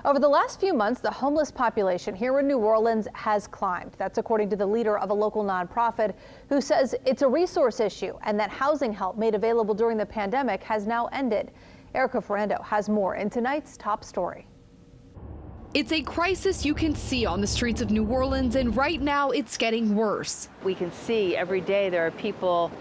Over the last few months, the homeless population here in New Orleans has climbed. That's according to the leader of a local nonprofit who says it's a resource issue and that housing help made available during the pandemic has now ended. Erica Ferrando has more in tonight's top story. It's a crisis you can see on the streets of New Orleans, and right now it's getting worse. We can see every day there are people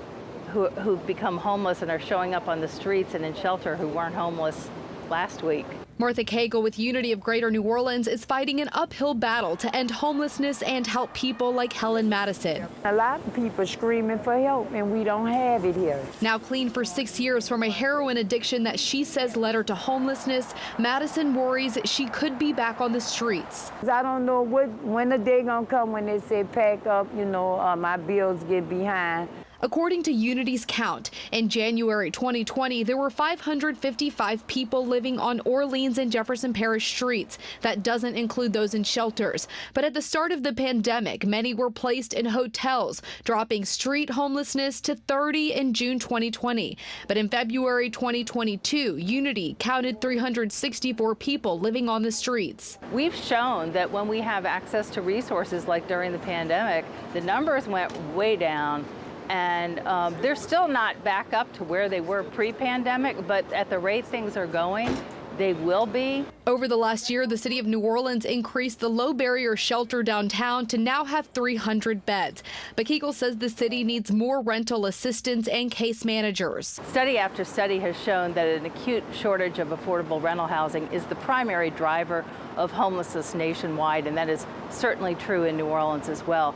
who've become homeless and are showing up on the streets and in shelter who weren't homeless last week. Martha Cagle with Unity of Greater New Orleans is fighting an uphill battle to end homelessness and help people like Helen Madison. A lot of people screaming for help, and we don't have it here. Now clean for 6 years from a heroin addiction that she says led her to homelessness, Madison worries she could be back on the streets. I don't know when the day gonna come when they say pack up, my bills get behind. According to Unity's count, in January 2020, there were 555 people living on Orleans and Jefferson Parish streets. That doesn't include those in shelters. But at the start of the pandemic, many were placed in hotels, dropping street homelessness to 30 in June 2020. But in February 2022, Unity counted 364 people living on the streets. We've shown that when we have access to resources like during the pandemic, the numbers went way down. And they're still not back up to where they were pre-pandemic, but at the rate things are going, they will be. Over the last year, the city of New Orleans increased the low barrier shelter downtown to now have 300 beds. But Cagle says the city needs more rental assistants and case managers. Study after study has shown that an acute shortage of affordable rental housing is the primary driver of homelessness nationwide, and that is certainly true in New Orleans as well.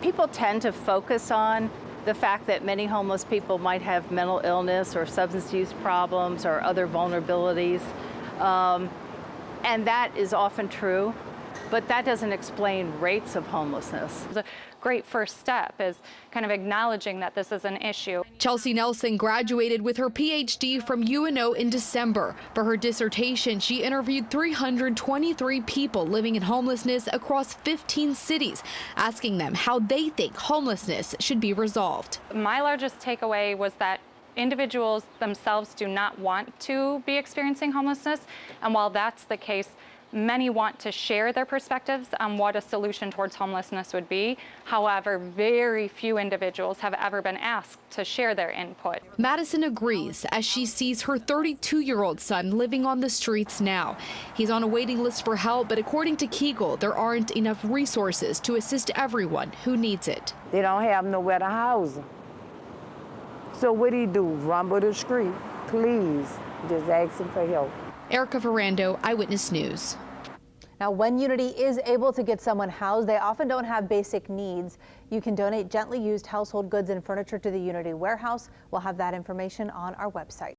People tend to focus on the fact that many homeless people might have mental illness or substance use problems or other vulnerabilities. And that is often true, but that doesn't explain rates of homelessness. The great first step is kind of acknowledging that this is an issue. Chelsea Nelson graduated with her PhD from UNO in December. For her dissertation, she interviewed 323 people living in homelessness across 15 cities, asking them how they think homelessness should be resolved. My largest takeaway was that individuals themselves do not want to be experiencing homelessness, and while that's the case, many want to share their perspectives on what a solution towards homelessness would be. However, very few individuals have ever been asked to share their input. Madison agrees as she sees her 32-year-old son living on the streets now. He's on a waiting list for help, but according to Cagle, there aren't enough resources to assist everyone who needs it. They don't have nowhere to house them. So what do you do? Rumble the street? Please, just ask them for help. Erica Ferrando, Eyewitness News. Now, when Unity is able to get someone housed, they often don't have basic needs. You can donate gently used household goods and furniture to the Unity warehouse. We'll have that information on our website.